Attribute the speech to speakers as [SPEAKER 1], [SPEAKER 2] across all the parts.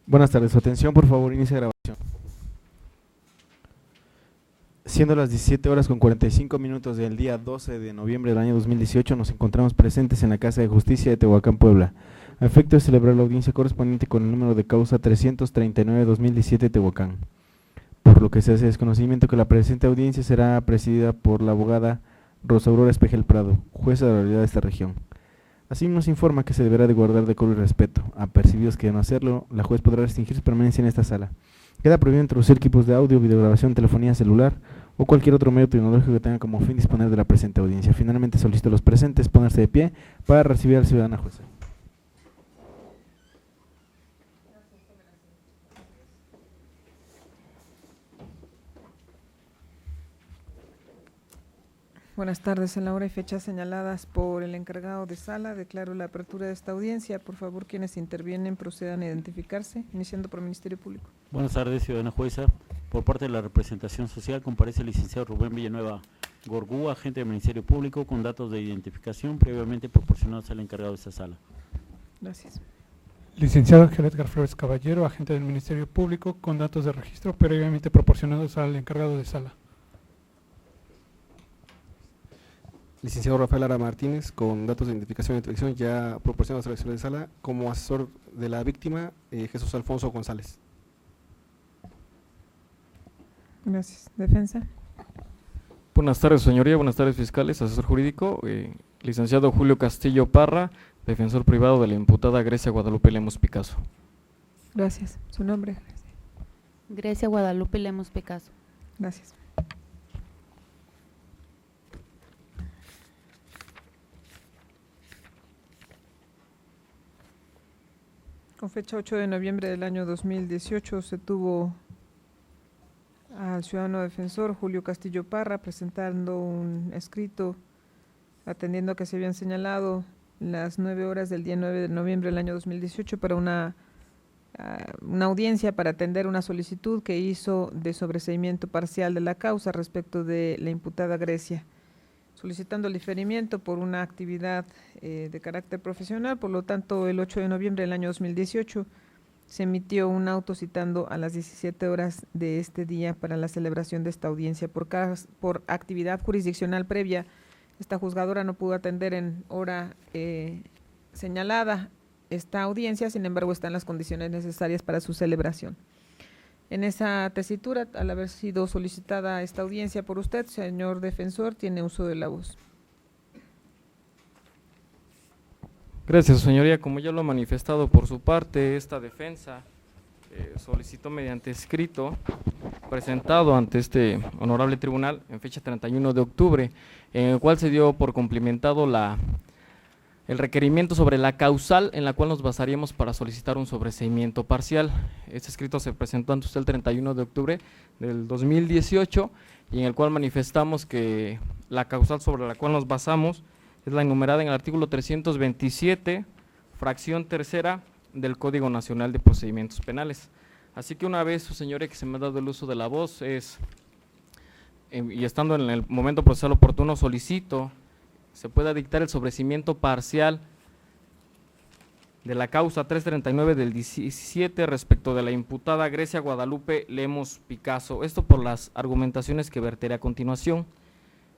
[SPEAKER 1] Buenas tardes, su atención, por favor, inicia grabación. Siendo las 17 horas con 45 minutos del día 12 de noviembre del año 2018, nos encontramos presentes en la Casa de Justicia de Tehuacán, Puebla, a efecto de celebrar la audiencia correspondiente con el número de causa 339-2017 Tehuacán, por lo que se hace desconocimiento que la presente audiencia será presidida por la abogada Rosa Aurora Espejel Prado, jueza de la realidad de esta región. Así nos informa que se deberá de guardar decoro y respeto. Apercibidos que de no hacerlo, la juez podrá restringir su permanencia en esta sala. Queda prohibido introducir equipos de audio, videograbación, telefonía celular o cualquier otro medio tecnológico que tenga como fin disponer de la presente audiencia. Finalmente solicito a los presentes ponerse de pie para recibir al ciudadana jueza.
[SPEAKER 2] Buenas tardes. En la hora y fecha señaladas por el encargado de sala, declaro la apertura de esta audiencia. Por favor, quienes intervienen procedan a identificarse, iniciando por el Ministerio Público.
[SPEAKER 3] Buenas tardes, ciudadana jueza. Por parte de la representación social comparece el licenciado Rubén Villanueva Gorgúa, agente del Ministerio Público, con datos de identificación previamente proporcionados al encargado de esta sala.
[SPEAKER 2] Gracias.
[SPEAKER 4] Licenciado Ángel Edgar Flores Caballero, agente del Ministerio Público, con datos de registro previamente proporcionados al encargado de sala.
[SPEAKER 5] Licenciado Rafael Lara Martínez, con datos de identificación y detección ya proporcionados a la sección de sala, como asesor de la víctima, Jesús Alfonso González.
[SPEAKER 2] Gracias. Defensa.
[SPEAKER 6] Buenas tardes, señoría. Buenas tardes, fiscales, asesor jurídico. Licenciado Julio Castillo Parra, defensor privado de la imputada Grecia Guadalupe Lemos Picasso.
[SPEAKER 2] Gracias. ¿Su nombre?
[SPEAKER 7] Grecia Guadalupe Lemos Picasso.
[SPEAKER 2] Gracias. Con fecha 8 de noviembre del año 2018 se tuvo al ciudadano defensor Julio Castillo Parra presentando un escrito atendiendo a que se habían señalado las 9 horas del día 9 de noviembre del año 2018 para una audiencia para atender una solicitud que hizo de sobreseimiento parcial de la causa respecto de la imputada Grecia, solicitando el diferimiento por una actividad de carácter profesional. Por lo tanto, el 8 de noviembre del año 2018 se emitió un auto citando a las 17 horas de este día para la celebración de esta audiencia. Por actividad jurisdiccional previa, esta juzgadora no pudo atender en hora señalada esta audiencia, sin embargo están las condiciones necesarias para su celebración. En esa tesitura, al haber sido solicitada esta audiencia por usted, señor defensor, tiene uso de la voz.
[SPEAKER 6] Gracias, señoría. Como ya lo ha manifestado por su parte, esta defensa solicitó mediante escrito presentado ante este honorable tribunal en fecha 31 de octubre, en el cual se dio por cumplimentado el requerimiento sobre la causal en la cual nos basaríamos para solicitar un sobreseimiento parcial. Este escrito se presentó ante usted el 31 de octubre del 2018 y en el cual manifestamos que la causal sobre la cual nos basamos es la enumerada en el artículo 327, fracción tercera del Código Nacional de Procedimientos Penales. Así que una vez, su señoría, que se me ha dado el uso de la voz, y estando en el momento procesal oportuno, solicito se pueda dictar el sobreseimiento parcial de la causa 339 del 17 respecto de la imputada Grecia Guadalupe Lemos Picasso. Esto por las argumentaciones que verteré a continuación.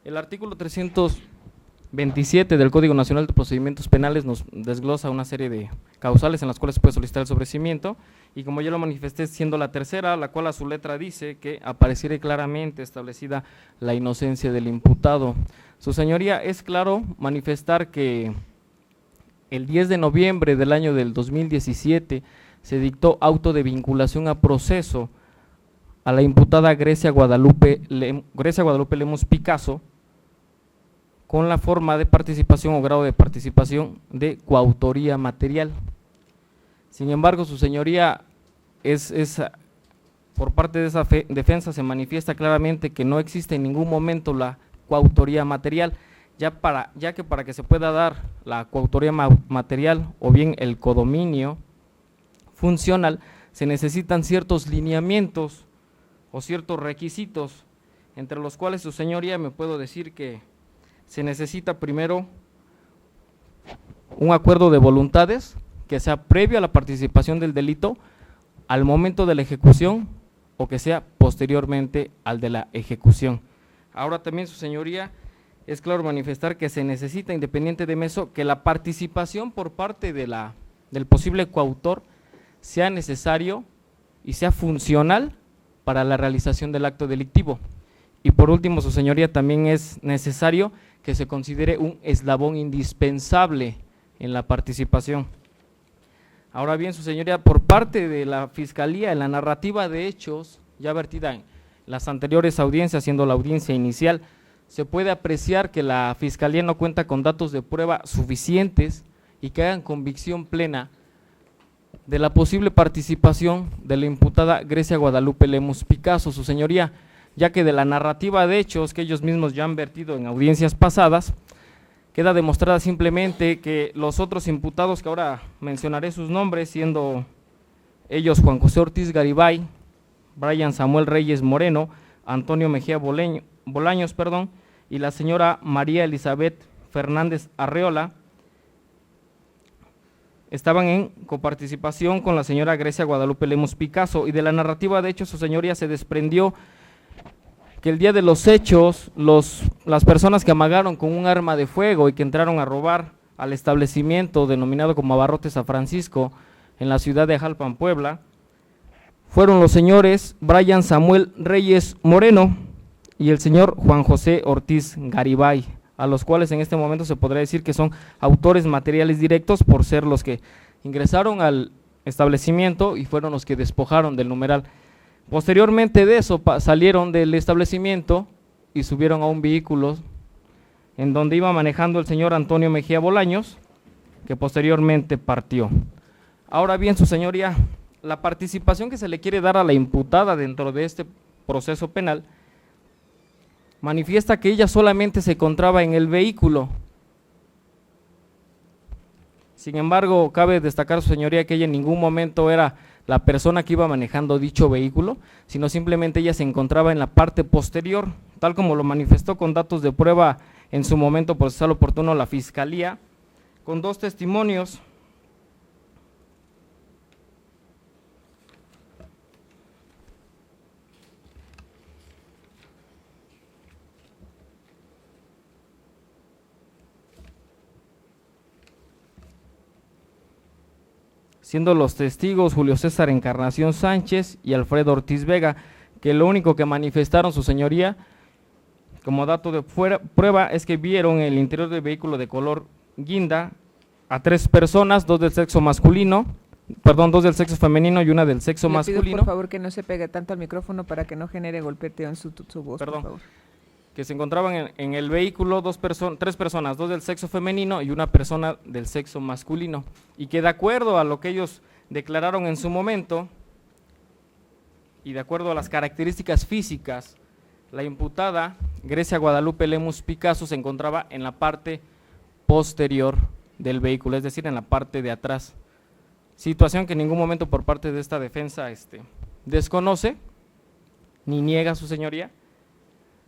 [SPEAKER 6] El artículo 327 del Código Nacional de Procedimientos Penales nos desglosa una serie de causales en las cuales se puede solicitar el sobreseimiento, y como ya lo manifesté, siendo la tercera, la cual a su letra dice que apareciere claramente establecida la inocencia del imputado. Su señoría, es claro manifestar que el 10 de noviembre del año del 2017 se dictó auto de vinculación a proceso a la imputada Grecia Guadalupe Lemos Picasso con la forma de participación o grado de participación de coautoría material. Sin embargo, su señoría, por parte de esa defensa se manifiesta claramente que no existe en ningún momento la coautoría material, ya que para que se pueda dar la coautoría material o bien el codominio funcional, se necesitan ciertos lineamientos o ciertos requisitos, entre los cuales, su señoría, me puedo decir que se necesita primero un acuerdo de voluntades que sea previo a la participación del delito, al momento de la ejecución o que sea posteriormente al de la ejecución. Ahora también, su señoría, es claro manifestar que se necesita, independiente de eso, que la participación por parte del posible coautor sea necesario y sea funcional para la realización del acto delictivo. Y por último, su señoría, también es necesario que se considere un eslabón indispensable en la participación. Ahora bien, su señoría, por parte de la Fiscalía, en la narrativa de hechos ya vertida en las anteriores audiencias, siendo la audiencia inicial, se puede apreciar que la Fiscalía no cuenta con datos de prueba suficientes y que hagan convicción plena de la posible participación de la imputada Grecia Guadalupe Lemus Picasso, su señoría, ya que de la narrativa de hechos que ellos mismos ya han vertido en audiencias pasadas, queda demostrada simplemente que los otros imputados, que ahora mencionaré sus nombres, siendo ellos Juan José Ortiz Garibay, Brian Samuel Reyes Moreno, Antonio Mejía Bolaños, y la señora María Elizabeth Fernández Arreola, estaban en coparticipación con la señora Grecia Guadalupe Lemus Picasso, y de la narrativa de hechos, su señoría, se desprendió que el día de los hechos, las personas que amagaron con un arma de fuego y que entraron a robar al establecimiento denominado como Abarrotes San Francisco en la ciudad de Jalpan, Puebla, fueron los señores Brian Samuel Reyes Moreno y el señor Juan José Ortiz Garibay, a los cuales en este momento se podría decir que son autores materiales directos por ser los que ingresaron al establecimiento y fueron los que despojaron del numeral. Posteriormente de eso salieron del establecimiento y subieron a un vehículo en donde iba manejando el señor Antonio Mejía Bolaños, que posteriormente partió. Ahora bien, su señoría, la participación que se le quiere dar a la imputada dentro de este proceso penal manifiesta que ella solamente se encontraba en el vehículo. Sin embargo, cabe destacar, su señoría, que ella en ningún momento era la persona que iba manejando dicho vehículo, sino simplemente ella se encontraba en la parte posterior, tal como lo manifestó con datos de prueba en su momento procesal oportuno la Fiscalía, con dos testimonios. Siendo los testigos Julio César Encarnación Sánchez y Alfredo Ortiz Vega, que lo único que manifestaron, su señoría, como dato de prueba, es que vieron en el interior del vehículo de color guinda a 3 personas, 2 del sexo masculino, perdón, 2 del sexo femenino y una del sexo masculino.
[SPEAKER 2] Le pido por favor que no se pegue tanto al micrófono para que no genere golpeteo en su voz,
[SPEAKER 6] perdón,
[SPEAKER 2] por favor.
[SPEAKER 6] Que se encontraban en el vehículo 3 personas, 2 del sexo femenino y una persona del sexo masculino, y que de acuerdo a lo que ellos declararon en su momento y de acuerdo a las características físicas, la imputada Grecia Guadalupe Lemus Picasso se encontraba en la parte posterior del vehículo, es decir, en la parte de atrás, situación que en ningún momento por parte de esta defensa desconoce ni niega, su señoría.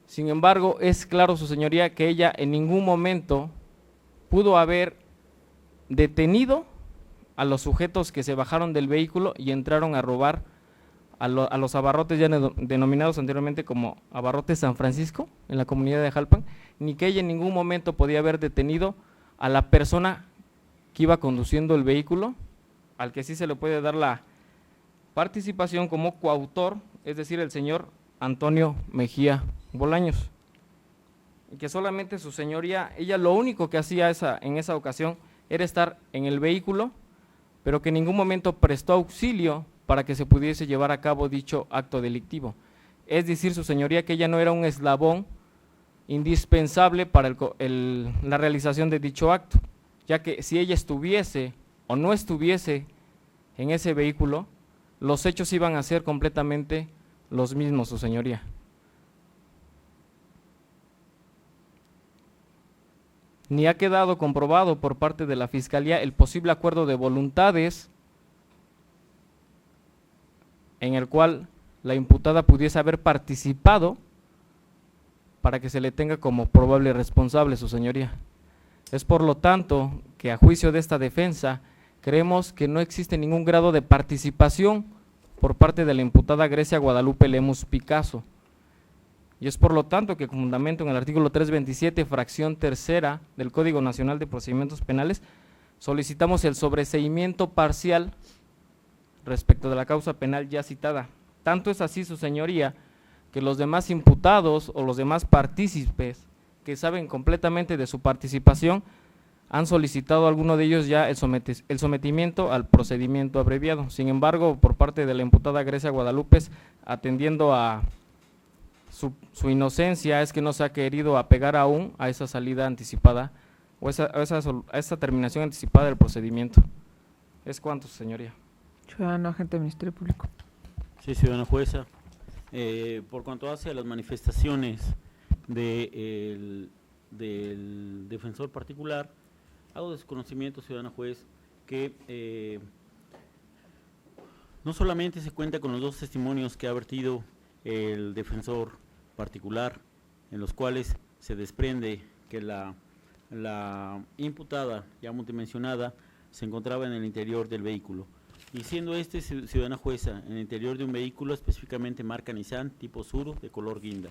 [SPEAKER 6] Sin embargo, es claro, su señoría, que ella en ningún momento pudo haber detenido a los sujetos que se bajaron del vehículo y entraron a robar a los abarrotes ya denominados anteriormente como Abarrotes San Francisco en la comunidad de Jalpan, ni que ella en ningún momento podía haber detenido a la persona que iba conduciendo el vehículo, al que sí se le puede dar la participación como coautor, es decir, el señor Antonio Mejía Bolaños, y que solamente, su señoría, ella lo único que hacía en esa ocasión era estar en el vehículo, pero que en ningún momento prestó auxilio para que se pudiese llevar a cabo dicho acto delictivo. Es decir, su señoría, que ella no era un eslabón indispensable para la realización de dicho acto, ya que si ella estuviese o no estuviese en ese vehículo, los hechos iban a ser completamente los mismos, su señoría. Ni ha quedado comprobado por parte de la Fiscalía el posible acuerdo de voluntades en el cual la imputada pudiese haber participado para que se le tenga como probable responsable, su señoría. Es por lo tanto que a juicio de esta defensa creemos que no existe ningún grado de participación por parte de la imputada Grecia Guadalupe Lemus Picasso. Y es por lo tanto que con fundamento en el artículo 327, fracción tercera del Código Nacional de Procedimientos Penales, solicitamos el sobreseimiento parcial respecto de la causa penal ya citada. Tanto es así, su señoría, que los demás imputados o los demás partícipes que saben completamente de su participación han solicitado alguno de ellos ya el sometimiento al procedimiento abreviado. Sin embargo, por parte de la imputada Grecia Guadalupe, atendiendo a su inocencia, es que no se ha querido apegar aún a esa salida anticipada o a esa terminación anticipada del procedimiento. ¿Es cuánto, su señoría?
[SPEAKER 2] Ciudadano agente del Ministerio Público.
[SPEAKER 3] Sí, ciudadana jueza. Por cuanto hace a las manifestaciones del defensor particular, hago desconocimiento, ciudadana juez, que no solamente se cuenta con los dos testimonios que ha vertido el defensor particular, en los cuales se desprende que la imputada ya multimencionada se encontraba en el interior del vehículo, y siendo ciudadana jueza, en el interior de un vehículo, específicamente marca Nissan tipo Suru de color guinda.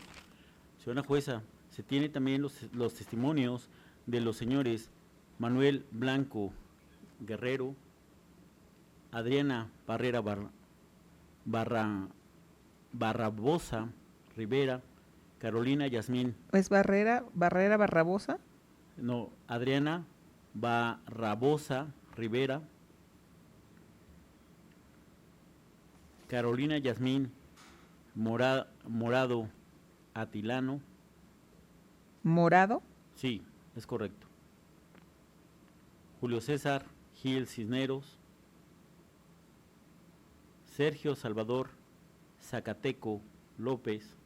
[SPEAKER 3] Ciudadana jueza, se tiene también los testimonios de los señores Manuel Blanco Guerrero, Adriana Barrera Barrabosa Rivera, Carolina Yasmín.
[SPEAKER 2] ¿Es Barrera Barrabosa?
[SPEAKER 3] No, Adriana Barrabosa Rivera, Carolina Yasmín Morado Atilano.
[SPEAKER 2] ¿Morado?
[SPEAKER 3] Sí, es correcto. Julio César Gil Cisneros, Sergio Salvador Zacateco López,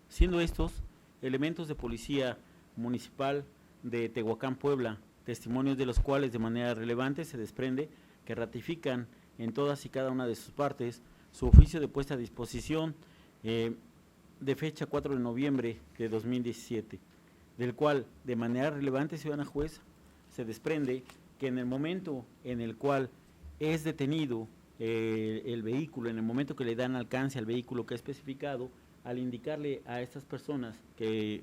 [SPEAKER 3] siendo estos elementos de policía municipal de Tehuacán, Puebla, testimonios de los cuales de manera relevante se desprende que ratifican en todas y cada una de sus partes su oficio de puesta a disposición de fecha 4 de noviembre de 2017, del cual de manera relevante, ciudadana jueza, se desprende que en el momento en el cual es detenido el vehículo, en el momento que le dan alcance al vehículo que ha especificado, al indicarle a estas personas que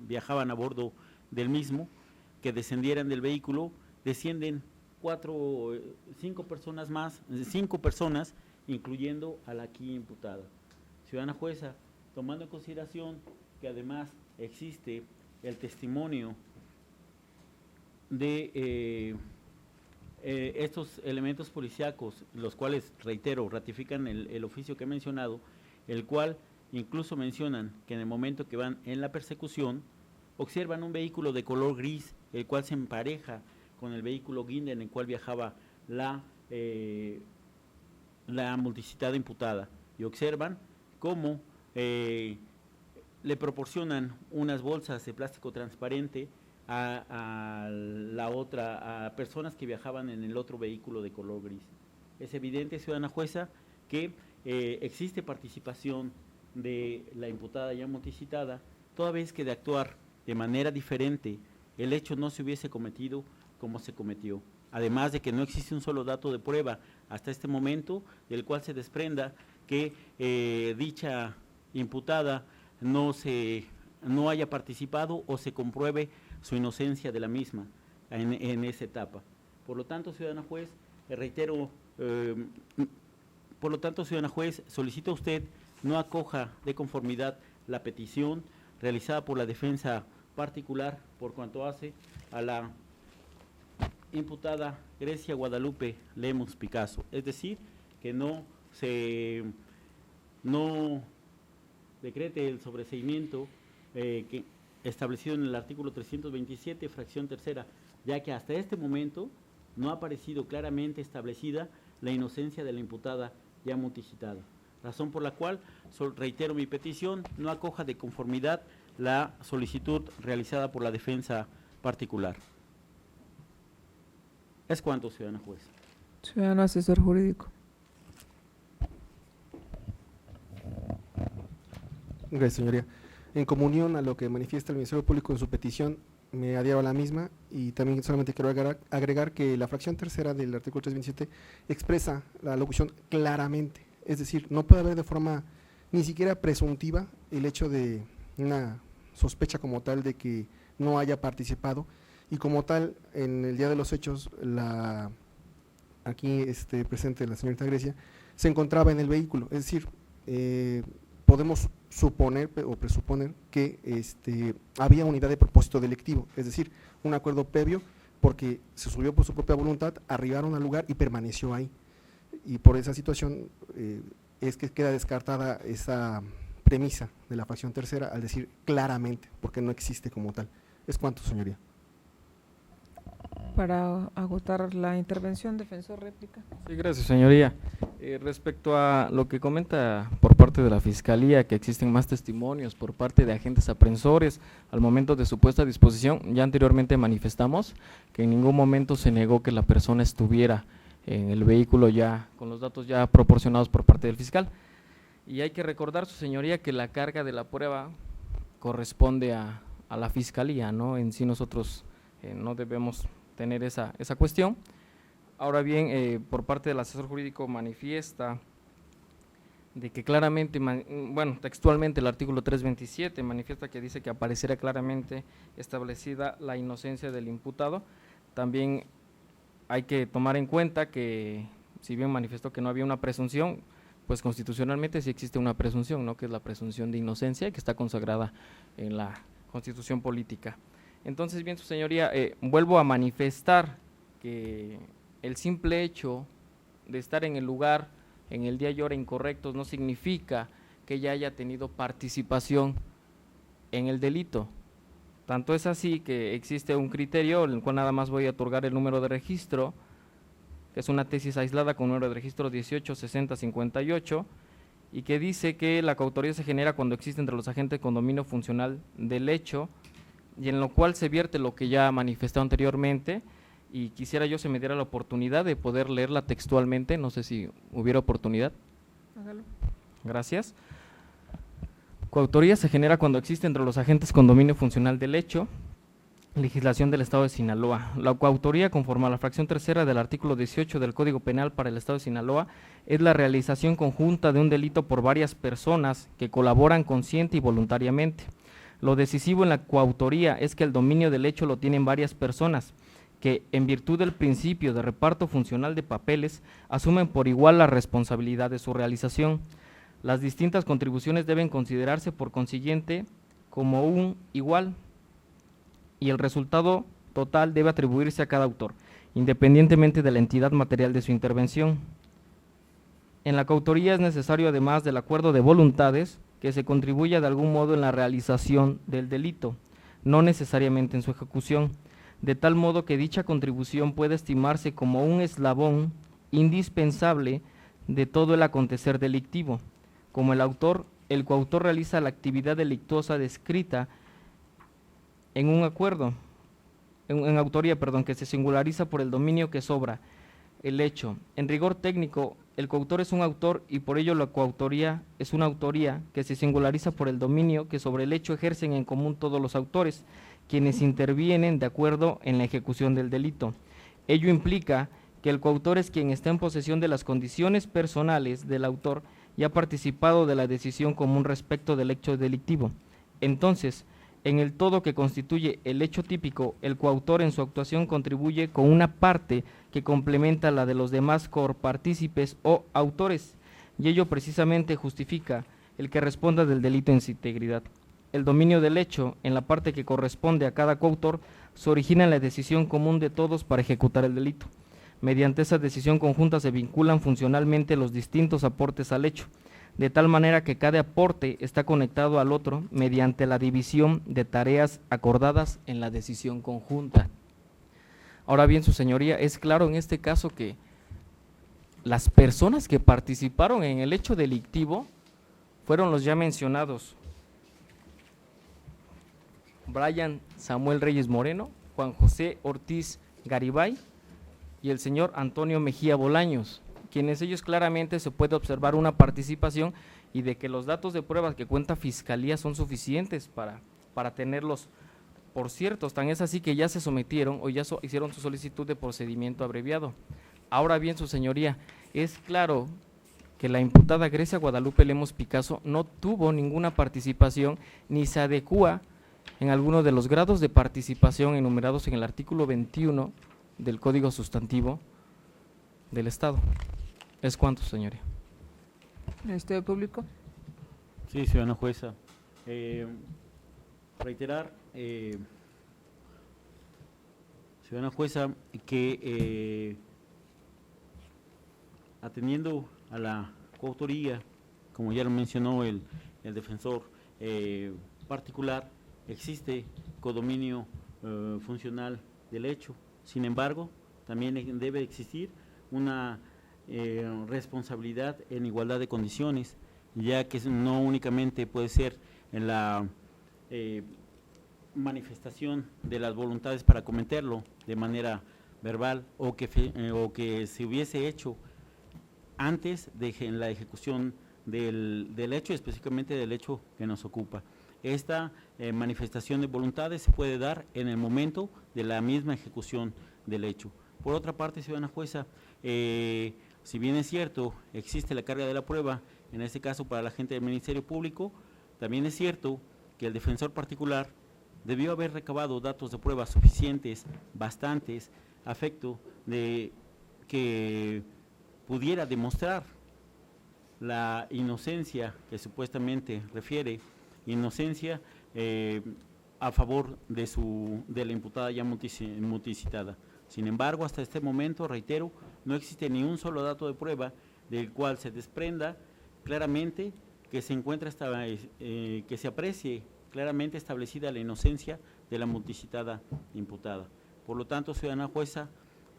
[SPEAKER 3] viajaban a bordo del mismo que descendieran del vehículo, descienden 5 personas, incluyendo a la aquí imputada. Ciudadana jueza, tomando en consideración que además existe el testimonio de estos elementos policíacos, los cuales, reitero, ratifican el oficio que he mencionado, el cual incluso mencionan que en el momento que van en la persecución, observan un vehículo de color gris, el cual se empareja con el vehículo guinda en el cual viajaba la multicitada imputada, y observan cómo le proporcionan unas bolsas de plástico transparente a personas que viajaban en el otro vehículo de color gris. Es evidente, ciudadana jueza, que existe participación de la imputada ya multicitada, toda vez que de actuar de manera diferente el hecho no se hubiese cometido como se cometió. Además de que no existe un solo dato de prueba hasta este momento del cual se desprenda que dicha imputada no haya participado o se compruebe su inocencia de la misma en esa etapa. Por lo tanto, ciudadana juez, ciudadana juez, solicito a usted no acoja de conformidad la petición realizada por la defensa particular por cuanto hace a la imputada Grecia Guadalupe Lemus Picasso, es decir, que no decrete el sobreseimiento que establecido en el artículo 327, fracción tercera, ya que hasta este momento no ha aparecido claramente establecida la inocencia de la imputada ya multicitada, razón por la cual reitero mi petición, no acoja de conformidad la solicitud realizada por la defensa particular. Es cuanto, ciudadana juez.
[SPEAKER 2] Ciudadano asesor jurídico.
[SPEAKER 5] Gracias, señoría. En comunión a lo que manifiesta el Ministerio Público en su petición, me adhiero a la misma y también solamente quiero agregar que la fracción tercera del artículo 327 expresa la locución claramente, es decir, no puede haber de forma ni siquiera presuntiva el hecho de una sospecha como tal de que no haya participado, y como tal, en el día de los hechos, aquí presente la señorita Grecia, se encontraba en el vehículo, es decir, podemos suponer o presuponer que había unidad de propósito delictivo, es decir, un acuerdo previo, porque se subió por su propia voluntad, arribaron al lugar y permaneció ahí, y por esa situación es que queda descartada esa premisa de la fracción tercera al decir claramente, porque no existe como tal. Es cuanto, señoría.
[SPEAKER 2] Para agotar la intervención, defensor, réplica.
[SPEAKER 6] Sí, gracias, señoría. Respecto a lo que comenta por parte de la Fiscalía, que existen más testimonios por parte de agentes aprensores al momento de su puesta a disposición, ya anteriormente manifestamos que en ningún momento se negó que la persona estuviera en el vehículo ya con los datos ya proporcionados por parte del fiscal. Y hay que recordar, su señoría, que la carga de la prueba corresponde a la Fiscalía, ¿no? En sí nosotros no debemos tener esa cuestión. Ahora bien, por parte del asesor jurídico manifiesta de que claramente, bueno, textualmente el artículo 327 manifiesta que dice que apareciera claramente establecida la inocencia del imputado. También hay que tomar en cuenta que, si bien manifestó que no había una presunción, pues constitucionalmente sí existe una presunción, ¿no? Que es la presunción de inocencia, que está consagrada en la Constitución política. Entonces, bien, su señoría, vuelvo a manifestar que el simple hecho de estar en el lugar, en el día y hora incorrectos, no significa que ya haya tenido participación en el delito. Tanto es así que existe un criterio, en el cual nada más voy a otorgar el número de registro, que es una tesis aislada con número de registro 186058, y que dice que la coautoría se genera cuando existe entre los agentes con dominio funcional del hecho, y en lo cual se vierte lo que ya manifesté anteriormente, y quisiera yo se me diera la oportunidad de poder leerla textualmente, no sé si hubiera oportunidad.
[SPEAKER 2] Hágalo.
[SPEAKER 6] Gracias. Coautoría se genera cuando existe entre los agentes con dominio funcional del hecho. Legislación del Estado de Sinaloa. La coautoría, conforme a la fracción tercera del artículo 18 del Código Penal para el Estado de Sinaloa, es la realización conjunta de un delito por varias personas que colaboran consciente y voluntariamente. Lo decisivo en la coautoría es que el dominio del hecho lo tienen varias personas que, en virtud del principio de reparto funcional de papeles, asumen por igual la responsabilidad de su realización. Las distintas contribuciones deben considerarse por consiguiente como un igual, y el resultado total debe atribuirse a cada autor, independientemente de la entidad material de su intervención. En la coautoría es necesario, además del acuerdo de voluntades, que se contribuya de algún modo en la realización del delito, no necesariamente en su ejecución, de tal modo que dicha contribución puede estimarse como un eslabón indispensable de todo el acontecer delictivo. Como el coautor realiza la actividad delictuosa descrita en un acuerdo, en autoría, que se singulariza por el dominio que sobra el hecho. En rigor técnico, el coautor es un autor y por ello la coautoría es una autoría que se singulariza por el dominio que sobre el hecho ejercen en común todos los autores, quienes intervienen de acuerdo en la ejecución del delito. Ello implica que el coautor es quien está en posesión de las condiciones personales del autor y ha participado de la decisión común respecto del hecho delictivo. Entonces, en el todo que constituye el hecho típico, el coautor en su actuación contribuye con una parte que complementa la de los demás copartícipes o autores, y ello precisamente justifica el que responda del delito en su integridad. El dominio del hecho, en la parte que corresponde a cada coautor, se origina en la decisión común de todos para ejecutar el delito. Mediante esa decisión conjunta se vinculan funcionalmente los distintos aportes al hecho, de tal manera que cada aporte está conectado al otro mediante la división de tareas acordadas en la decisión conjunta. Ahora bien, su señoría, es claro en este caso que las personas que participaron en el hecho delictivo fueron los ya mencionados Brian Samuel Reyes Moreno, Juan José Ortiz Garibay y el señor Antonio Mejía Bolaños, quienes ellos claramente se puede observar una participación y de que los datos de pruebas que cuenta Fiscalía son suficientes para tenerlos Por cierto, tan es así que ya se sometieron o ya hicieron su solicitud de procedimiento abreviado. Ahora bien, su señoría, es claro que la imputada Grecia Guadalupe Lemos Picasso no tuvo ninguna participación ni se adecúa en alguno de los grados de participación enumerados en el artículo 21 del Código Sustantivo del Estado. ¿Es cuánto, señoría?
[SPEAKER 2] Ministerio Público.
[SPEAKER 3] Sí, ciudadana jueza. Reiterar, ciudadana jueza, que atendiendo a la coautoría, como ya lo mencionó el defensor particular, existe codominio funcional del hecho. Sin embargo, también debe existir una responsabilidad en igualdad de condiciones, ya que no únicamente puede ser en la manifestación de las voluntades para cometerlo de manera verbal o que se hubiese hecho antes de la ejecución del hecho, específicamente del hecho que nos ocupa. Esta manifestación de voluntades se puede dar en el momento de la misma ejecución del hecho. Por otra parte, ciudadana jueza, si bien es cierto, existe la carga de la prueba, en este caso para la gente del Ministerio Público, también es cierto que el defensor particular debió haber recabado datos de prueba suficientes, bastantes, a efecto de que pudiera demostrar la inocencia que supuestamente refiere, inocencia a favor de la imputada ya multicitada. Sin embargo, hasta este momento, reitero, no existe ni un solo dato de prueba del cual se desprenda claramente que se encuentra que se aprecie claramente establecida la inocencia de la multicitada imputada. Por lo tanto, ciudadana jueza,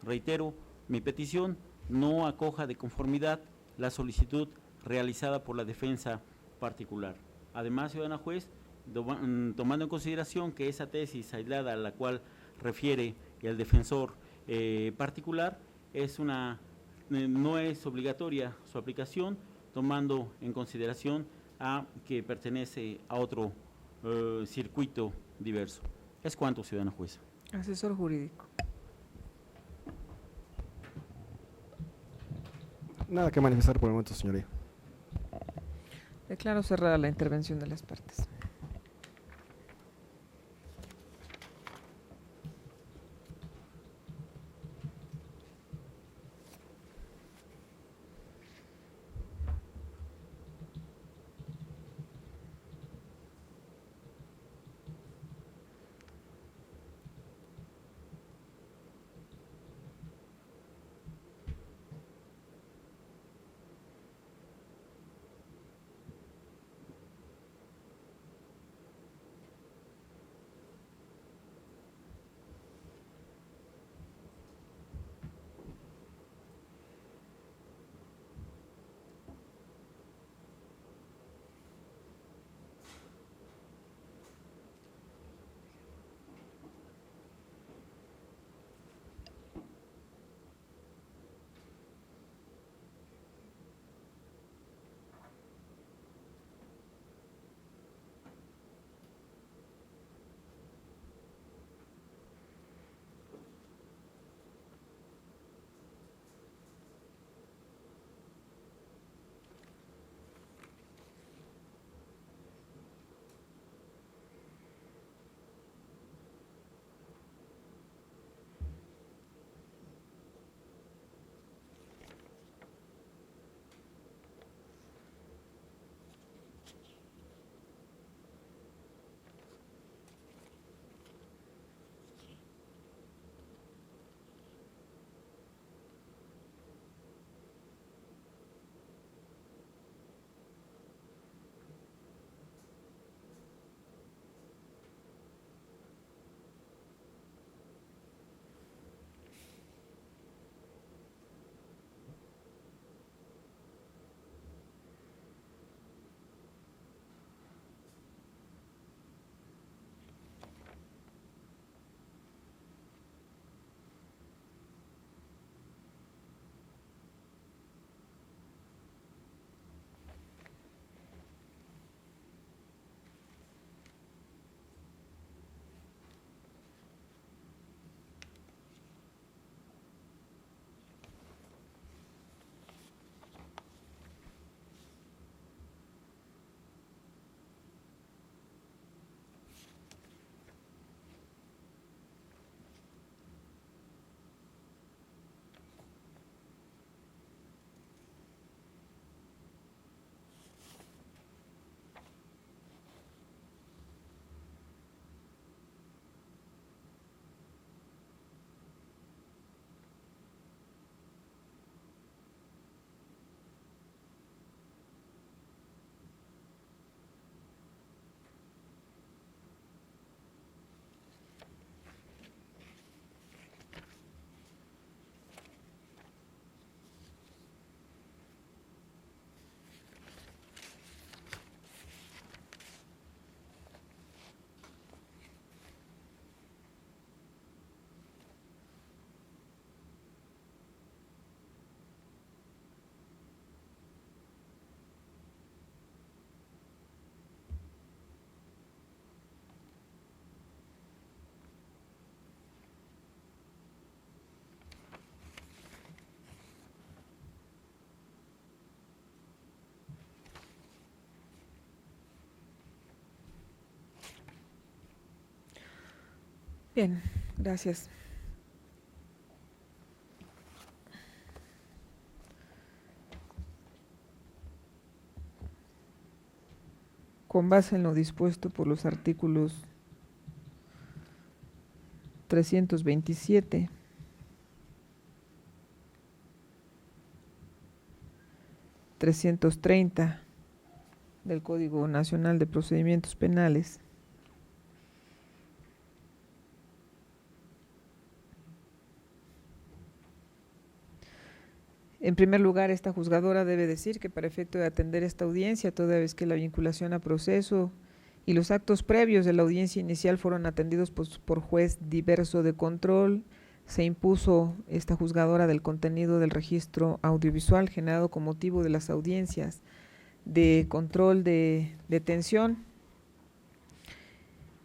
[SPEAKER 3] reitero, mi petición no acoja de conformidad la solicitud realizada por la defensa particular. Además, ciudadana juez, tomando en consideración que esa tesis aislada a la cual refiere el defensor particular no es obligatoria su aplicación, tomando en consideración a que pertenece a otro circuito diverso. Es cuanto, ciudadana jueza.
[SPEAKER 2] Asesor jurídico.
[SPEAKER 5] Nada que manifestar por el momento, señoría.
[SPEAKER 2] Declaro cerrada la intervención de las partes. Bien, gracias. Con base en lo dispuesto por los artículos 327, 330 del Código Nacional de Procedimientos Penales, en primer lugar, esta juzgadora debe decir que para efecto de atender esta audiencia, toda vez que la vinculación a proceso y los actos previos de la audiencia inicial fueron atendidos por juez diverso de control, se impuso esta juzgadora del contenido del registro audiovisual generado con motivo de las audiencias de control de detención,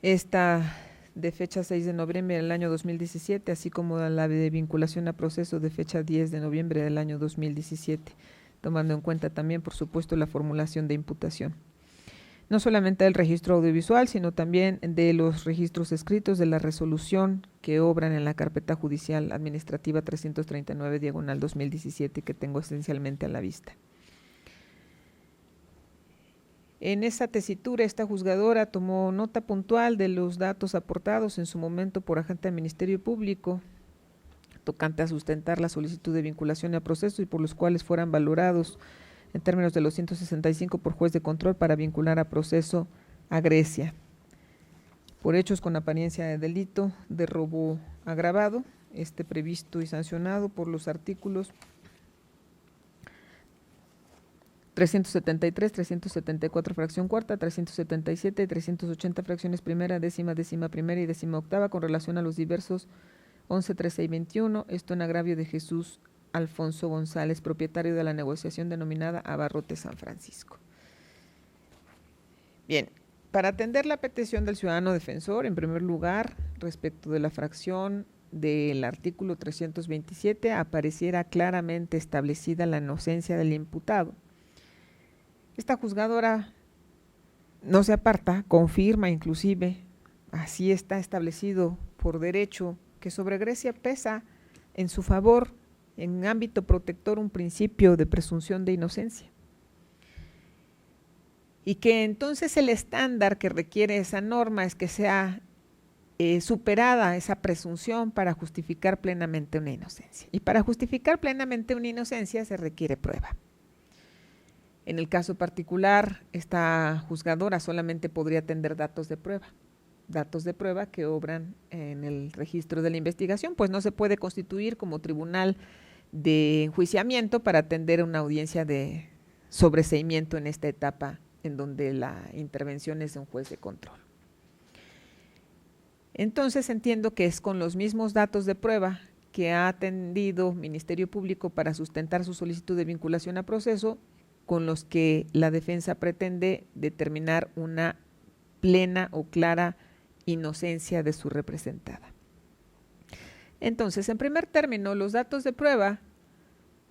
[SPEAKER 2] esta de fecha 6 de noviembre del año 2017, así como la de vinculación a proceso de fecha 10 de noviembre del año 2017, tomando en cuenta también, por supuesto, la formulación de imputación. No solamente del registro audiovisual, sino también de los registros escritos de la resolución que obran en la carpeta judicial administrativa 339/2017, que tengo esencialmente a la vista. En esa tesitura, esta juzgadora tomó nota puntual de los datos aportados en su momento por agente del Ministerio Público, tocante a sustentar la solicitud de vinculación a proceso y por los cuales fueran valorados en términos de los 165 por juez de control para vincular a proceso a Grecia, por hechos con apariencia de delito de robo agravado, previsto y sancionado por los artículos 373, 374 fracción cuarta, 377, 380 fracciones primera, décima primera y décima octava con relación a los diversos 11, 13 y 21, esto en agravio de Jesús Alfonso González, propietario de la negociación denominada Abarrote San Francisco. Bien, para atender la petición del ciudadano defensor, en primer lugar, respecto de la fracción del artículo 327, apareciera claramente establecida la inocencia del imputado. Esta juzgadora no se aparta, confirma inclusive, así está establecido por derecho, que sobre Grecia pesa en su favor, en ámbito protector, un principio de presunción de inocencia. Y que entonces el estándar que requiere esa norma es que sea superada esa presunción para justificar plenamente una inocencia. Y para justificar plenamente una inocencia se requiere prueba. En el caso particular, esta juzgadora solamente podría atender datos de prueba que obran en el registro de la investigación, pues no se puede constituir como tribunal de enjuiciamiento para atender una audiencia de sobreseimiento en esta etapa en donde la intervención es de un juez de control. Entonces entiendo que es con los mismos datos de prueba que ha atendido Ministerio Público para sustentar su solicitud de vinculación a proceso, con los que la defensa pretende determinar una plena o clara inocencia de su representada. Entonces, en primer término, los datos de prueba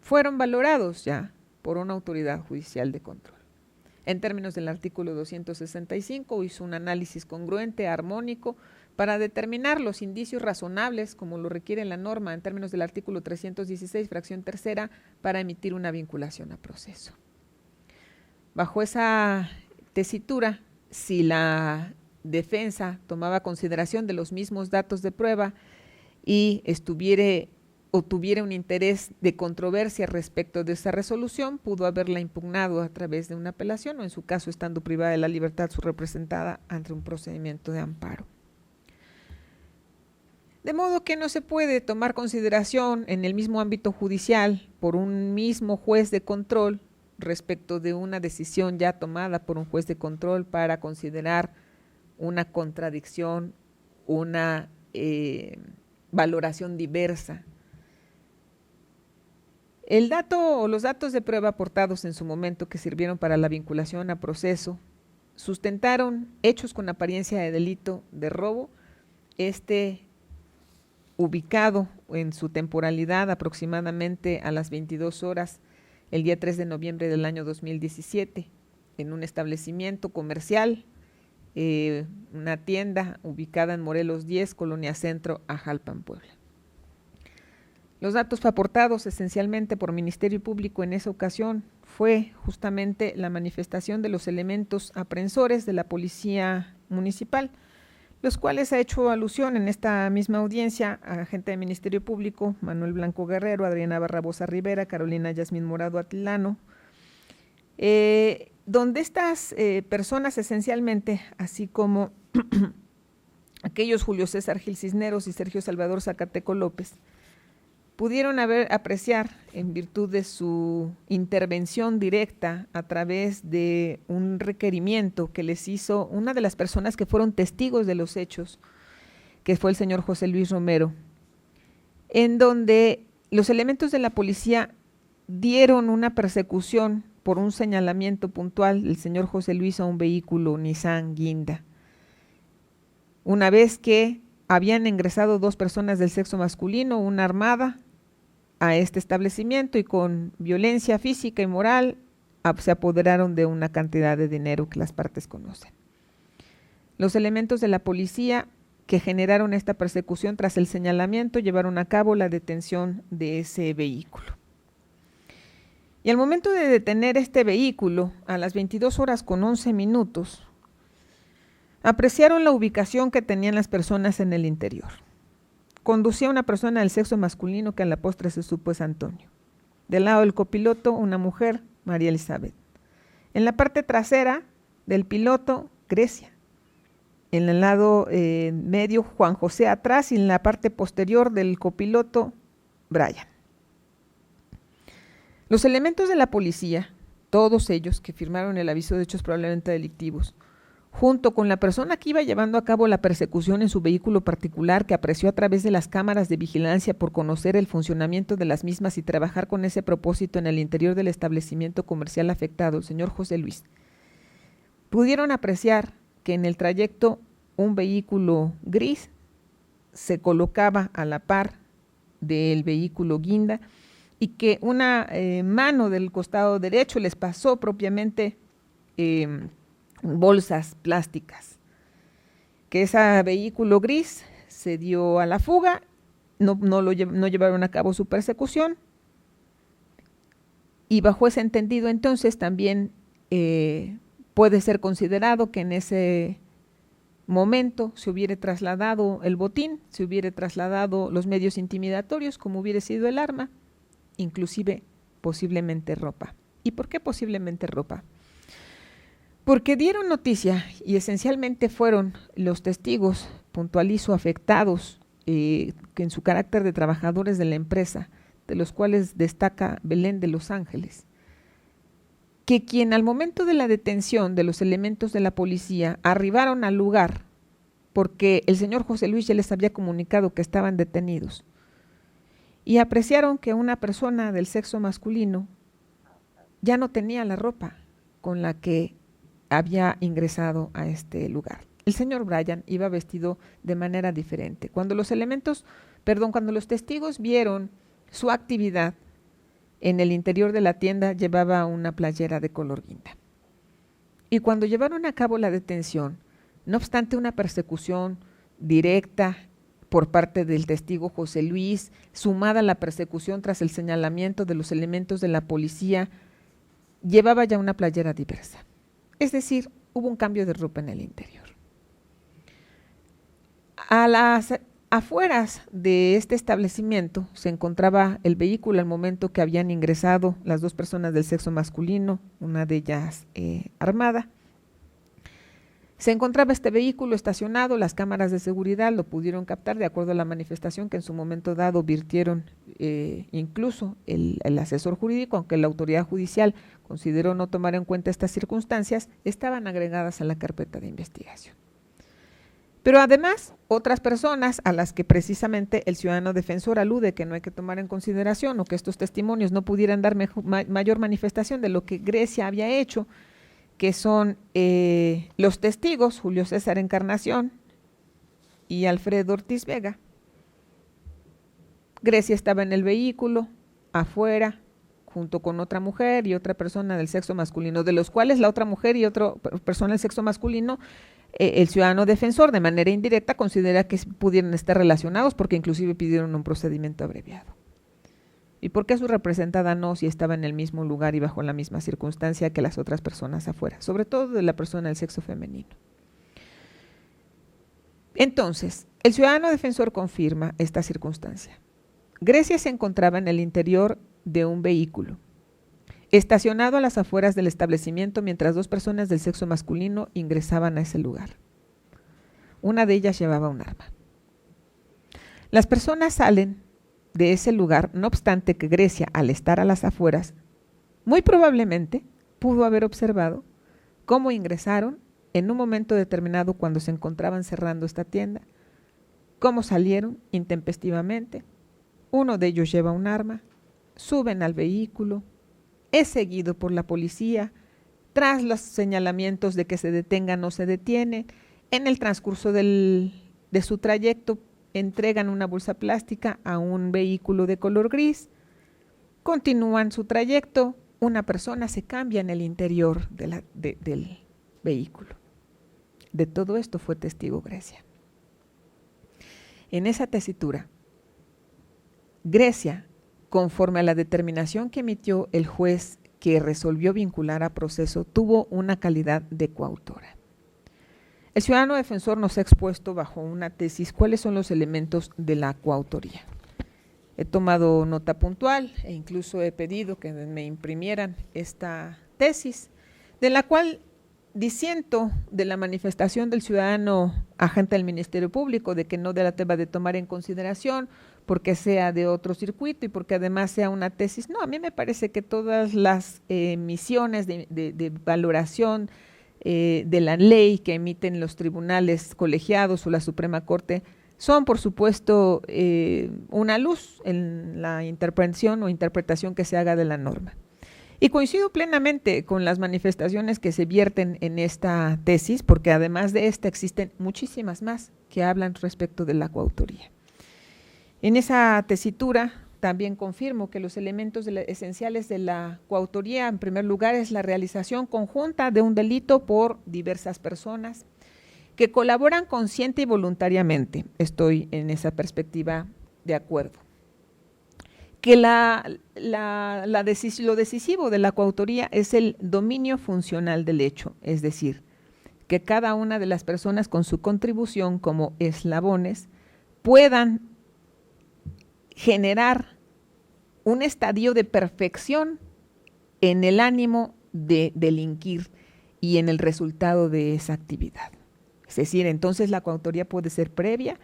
[SPEAKER 2] fueron valorados ya por una autoridad judicial de control. En términos del artículo 265, hizo un análisis congruente, armónico, para determinar los indicios razonables, como lo requiere la norma, en términos del artículo 316, fracción tercera, para emitir una vinculación a proceso. Bajo esa tesitura, si la defensa tomaba consideración de los mismos datos de prueba y tuviera un interés de controversia respecto de esa resolución, pudo haberla impugnado a través de una apelación o, en su caso, estando privada de la libertad su representada, ante un procedimiento de amparo. De modo que no se puede tomar consideración en el mismo ámbito judicial por un mismo juez de control respecto de una decisión ya tomada por un juez de control para considerar una contradicción, una valoración diversa. El dato o los datos de prueba aportados en su momento, que sirvieron para la vinculación a proceso, sustentaron hechos con apariencia de delito de robo, ubicado en su temporalidad aproximadamente a las 22 horas el día 3 de noviembre del año 2017, en un establecimiento comercial una tienda ubicada en Morelos 10, Colonia Centro, Ajalpan, Puebla. Los datos aportados esencialmente por Ministerio Público en esa ocasión fue justamente la manifestación de los elementos aprensores de la Policía Municipal, los cuales ha hecho alusión en esta misma audiencia a agente de Ministerio Público, Manuel Blanco Guerrero, Adriana Barrabosa Rivera, Carolina Yasmín Morado Atilano, donde estas personas esencialmente, así como aquellos Julio César Gil Cisneros y Sergio Salvador Zacateco López, pudieron apreciar, en virtud de su intervención directa a través de un requerimiento que les hizo una de las personas que fueron testigos de los hechos, que fue el señor José Luis Romero, en donde los elementos de la policía dieron una persecución por un señalamiento puntual del señor José Luis a un vehículo Nissan Guinda. Una vez que habían ingresado 2 personas del sexo masculino, una armada, a este establecimiento y con violencia física y moral se apoderaron de una cantidad de dinero que las partes conocen. Los elementos de la policía que generaron esta persecución tras el señalamiento llevaron a cabo la detención de ese vehículo. Y al momento de detener este vehículo, a las 22:11, apreciaron la ubicación que tenían las personas en el interior. Conducía una persona del sexo masculino que a la postre se supo es Antonio. Del lado del copiloto, una mujer, María Elizabeth. En la parte trasera del piloto, Grecia. En el lado medio, Juan José atrás, y en la parte posterior del copiloto, Brian. Los elementos de la policía, todos ellos que firmaron el aviso de hechos probablemente delictivos, junto con la persona que iba llevando a cabo la persecución en su vehículo particular, que apreció a través de las cámaras de vigilancia por conocer el funcionamiento de las mismas y trabajar con ese propósito en el interior del establecimiento comercial afectado, el señor José Luis, pudieron apreciar que en el trayecto un vehículo gris se colocaba a la par del vehículo Guinda y que una mano del costado derecho les pasó propiamente bolsas plásticas, que ese vehículo gris se dio a la fuga, no llevaron a cabo su persecución, y bajo ese entendido entonces también puede ser considerado que en ese momento se hubiera trasladado el botín, se hubiera trasladado los medios intimidatorios, como hubiera sido el arma, inclusive posiblemente ropa. ¿Y por qué posiblemente ropa? Porque dieron noticia y esencialmente fueron los testigos, puntualizo, afectados, que en su carácter de trabajadores de la empresa, de los cuales destaca Belén de Los Ángeles, que quien al momento de la detención de los elementos de la policía arribaron al lugar, porque el señor José Luis ya les había comunicado que estaban detenidos, y apreciaron que una persona del sexo masculino ya no tenía la ropa con la que había ingresado a este lugar. El señor Brian iba vestido de manera diferente. Cuando los testigos vieron su actividad en el interior de la tienda, llevaba una playera de color guinda. Y cuando llevaron a cabo la detención, no obstante una persecución directa por parte del testigo José Luis, sumada a la persecución tras el señalamiento de los elementos de la policía, llevaba ya una playera diversa. Es decir, hubo un cambio de ropa en el interior. A las afueras de este establecimiento se encontraba el vehículo al momento que habían ingresado las 2 personas del sexo masculino, una de ellas armada. Se encontraba este vehículo estacionado, las cámaras de seguridad lo pudieron captar de acuerdo a la manifestación que en su momento dado virtieron incluso el asesor jurídico, aunque la autoridad judicial consideró no tomar en cuenta estas circunstancias, estaban agregadas a la carpeta de investigación. Pero además, otras personas a las que precisamente el ciudadano defensor alude que no hay que tomar en consideración o que estos testimonios no pudieran dar mayor manifestación de lo que Grecia había hecho, que son los testigos Julio César Encarnación y Alfredo Ortiz Vega. Grecia estaba en el vehículo, afuera, junto con otra mujer y otra persona del sexo masculino, de los cuales la otra mujer y otra persona del sexo masculino el ciudadano defensor, de manera indirecta, considera que pudieran estar relacionados porque inclusive pidieron un procedimiento abreviado. ¿Y por qué su representada no, si estaba en el mismo lugar y bajo la misma circunstancia que las otras personas afuera? Sobre todo de la persona del sexo femenino. Entonces, el ciudadano defensor confirma esta circunstancia. Grecia se encontraba en el interior de un vehículo, estacionado a las afueras del establecimiento mientras dos personas del sexo masculino ingresaban a ese lugar. Una de ellas llevaba un arma. Las personas salen de ese lugar, no obstante que Grecia, al estar a las afueras, muy probablemente pudo haber observado cómo ingresaron en un momento determinado cuando se encontraban cerrando esta tienda, cómo salieron intempestivamente. Uno de ellos lleva un arma, suben al vehículo, es seguido por la policía, tras los señalamientos de que se detenga no se detiene. En el transcurso de su trayecto entregan una bolsa plástica a un vehículo de color gris, continúan su trayecto, una persona se cambia en el interior del vehículo. De todo esto fue testigo Grecia. En esa tesitura, Grecia, conforme a la determinación que emitió el juez que resolvió vincular a proceso, tuvo una calidad de coautora. El ciudadano defensor nos ha expuesto bajo una tesis cuáles son los elementos de la coautoría. He tomado nota puntual e incluso he pedido que me imprimieran esta tesis, de la cual disiento de la manifestación del ciudadano agente del Ministerio Público de que no deba de tomar en consideración porque sea de otro circuito y porque además sea una tesis. No, a mí me parece que todas las misiones de valoración de la ley que emiten los tribunales colegiados o la Suprema Corte son, por supuesto, una luz en la interpretación o interpretación que se haga de la norma. Y coincido plenamente con las manifestaciones que se vierten en esta tesis, porque además de esta existen muchísimas más que hablan respecto de la coautoría. En esa tesitura también confirmo que los elementos esenciales de la coautoría, en primer lugar, es la realización conjunta de un delito por diversas personas que colaboran consciente y voluntariamente. Estoy en esa perspectiva de acuerdo. Que lo decisivo de la coautoría es el dominio funcional del hecho, es decir, que cada una de las personas con su contribución como eslabones puedan generar un estadio de perfección en el ánimo de delinquir y en el resultado de esa actividad. Es decir, entonces la coautoría puede ser previa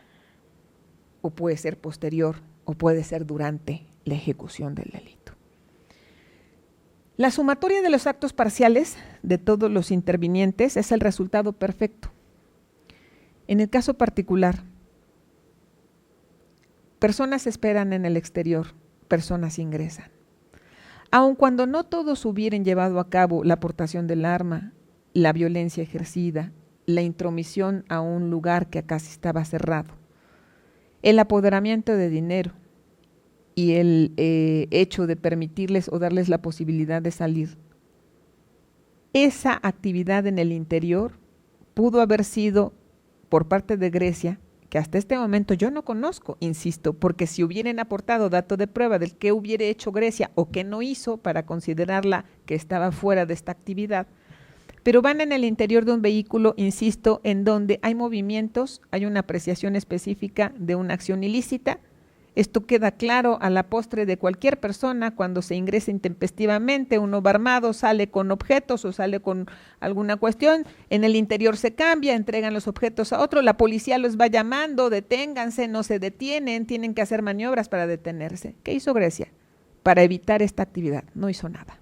[SPEAKER 2] o puede ser posterior o puede ser durante la ejecución del delito. La sumatoria de los actos parciales de todos los intervinientes es el resultado perfecto. En el caso particular, personas esperan en el exterior, personas ingresan. Aun cuando no todos hubieran llevado a cabo la aportación del arma, la violencia ejercida, la intromisión a un lugar que casi estaba cerrado, el apoderamiento de dinero y el hecho de permitirles o darles la posibilidad de salir, esa actividad en el interior pudo haber sido por parte de Grecia, que hasta este momento yo no conozco, insisto, porque si hubieran aportado dato de prueba del que hubiera hecho Grecia o que no hizo para considerarla que estaba fuera de esta actividad, pero van en el interior de un vehículo, insisto, en donde hay movimientos, hay una apreciación específica de una acción ilícita. Esto queda claro a la postre de cualquier persona cuando se ingresa intempestivamente, uno va armado, sale con objetos o sale con alguna cuestión, en el interior se cambia, entregan los objetos a otro, la policía los va llamando, deténganse, no se detienen, tienen que hacer maniobras para detenerse. ¿Qué hizo Grecia? Para evitar esta actividad, no hizo nada.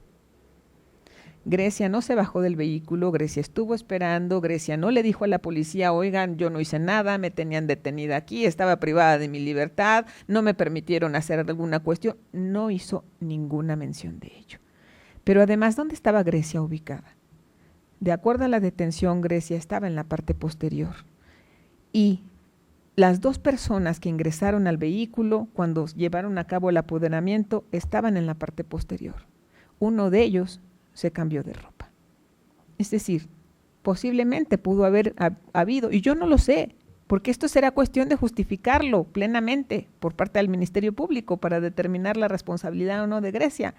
[SPEAKER 2] Grecia no se bajó del vehículo, Grecia estuvo esperando, Grecia no le dijo a la policía, oigan, yo no hice nada, me tenían detenida aquí, estaba privada de mi libertad, no me permitieron hacer alguna cuestión, no hizo ninguna mención de ello. Pero además, ¿dónde estaba Grecia ubicada? De acuerdo a la detención, Grecia estaba en la parte posterior y las dos personas que ingresaron al vehículo cuando llevaron a cabo el apoderamiento estaban en la parte posterior. Uno de ellos se cambió de ropa. Es decir, posiblemente pudo haber habido, y yo no lo sé, porque esto será cuestión de justificarlo plenamente por parte del Ministerio Público para determinar la responsabilidad o no de Grecia.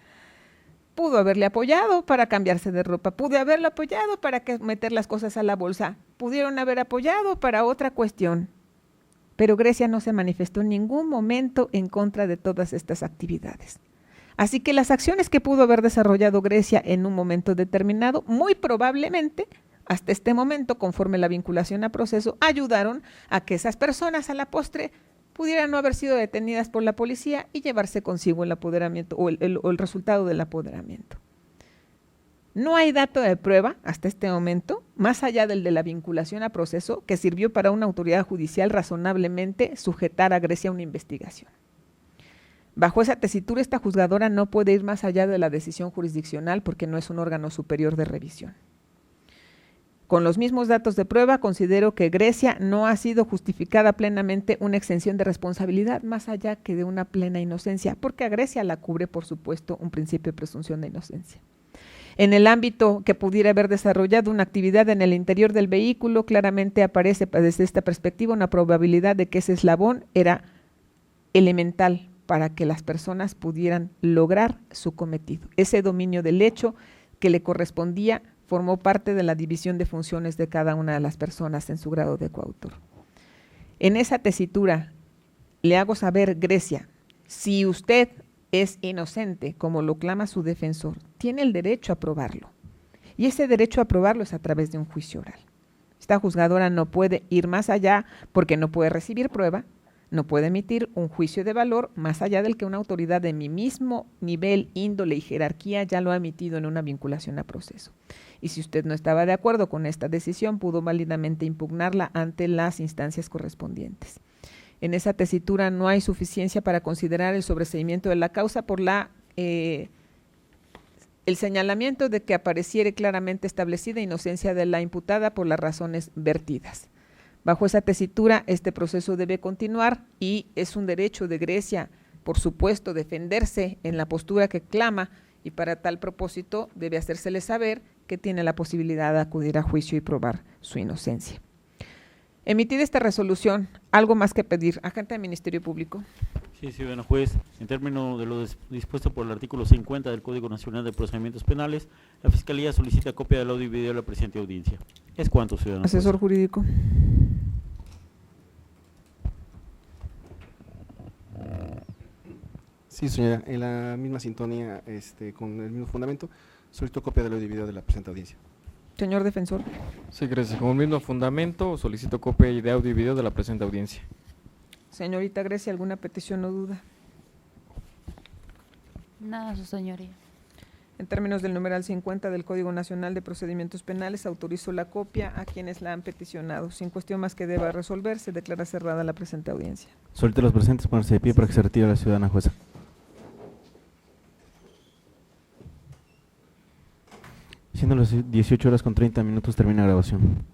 [SPEAKER 2] Pudo haberle apoyado para cambiarse de ropa, pudo haberlo apoyado para meter las cosas a la bolsa, pudieron haber apoyado para otra cuestión, pero Grecia no se manifestó en ningún momento en contra de todas estas actividades. Así que las acciones que pudo haber desarrollado Grecia en un momento determinado, muy probablemente, hasta este momento, conforme la vinculación a proceso, ayudaron a que esas personas a la postre pudieran no haber sido detenidas por la policía y llevarse consigo el apoderamiento o el resultado del apoderamiento. No hay dato de prueba hasta este momento, más allá del de la vinculación a proceso, que sirvió para una autoridad judicial razonablemente sujetar a Grecia a una investigación. Bajo esa tesitura, esta juzgadora no puede ir más allá de la decisión jurisdiccional porque no es un órgano superior de revisión. Con los mismos datos de prueba, considero que Grecia no ha sido justificada plenamente una exención de responsabilidad más allá que de una plena inocencia, porque a Grecia la cubre, por supuesto, un principio de presunción de inocencia. En el ámbito que pudiera haber desarrollado una actividad en el interior del vehículo, claramente aparece desde esta perspectiva una probabilidad de que ese eslabón era elemental para que las personas pudieran lograr su cometido. Ese dominio del hecho que le correspondía formó parte de la división de funciones de cada una de las personas en su grado de coautor. En esa tesitura le hago saber, Grecia, si usted es inocente, como lo clama su defensor, tiene el derecho a probarlo. Y ese derecho a probarlo es a través de un juicio oral. Esta juzgadora no puede ir más allá porque no puede recibir prueba, no puede emitir un juicio de valor más allá del que una autoridad de mi mismo nivel, índole y jerarquía ya lo ha emitido en una vinculación a proceso. Y si usted no estaba de acuerdo con esta decisión, pudo válidamente impugnarla ante las instancias correspondientes. En esa tesitura no hay suficiencia para considerar el sobreseimiento de la causa por el señalamiento de que apareciere claramente establecida inocencia de la imputada por las razones vertidas. Bajo esa tesitura, este proceso debe continuar y es un derecho de Grecia, por supuesto, defenderse en la postura que clama y para tal propósito debe hacérsele saber que tiene la posibilidad de acudir a juicio y probar su inocencia. Emitida esta resolución, ¿algo más que pedir? Agente del Ministerio Público.
[SPEAKER 3] Sí, ciudadano juez, en términos de lo dispuesto por el artículo 50 del Código Nacional de Procedimientos Penales, la Fiscalía solicita copia del audio y video de la presente audiencia. ¿Es cuánto, ciudadano juez?
[SPEAKER 2] Asesor jurídico.
[SPEAKER 5] Sí, señora, en la misma sintonía, con el mismo fundamento, solicito copia del audio y video de la presente audiencia.
[SPEAKER 2] Señor defensor.
[SPEAKER 6] Sí, gracias. Con el mismo fundamento, solicito copia de audio y video de la presente audiencia.
[SPEAKER 2] Señorita Grecia, ¿alguna petición o duda?
[SPEAKER 7] Nada, su señoría.
[SPEAKER 2] En términos del numeral 50 del Código Nacional de Procedimientos Penales, autorizo la copia a quienes la han peticionado. Sin cuestión más que deba resolver, se declara cerrada la presente audiencia.
[SPEAKER 1] Solicito a los presentes ponerse de pie para que se retire la ciudadana jueza. Siendo las 18 horas con 30 minutos, termina la grabación.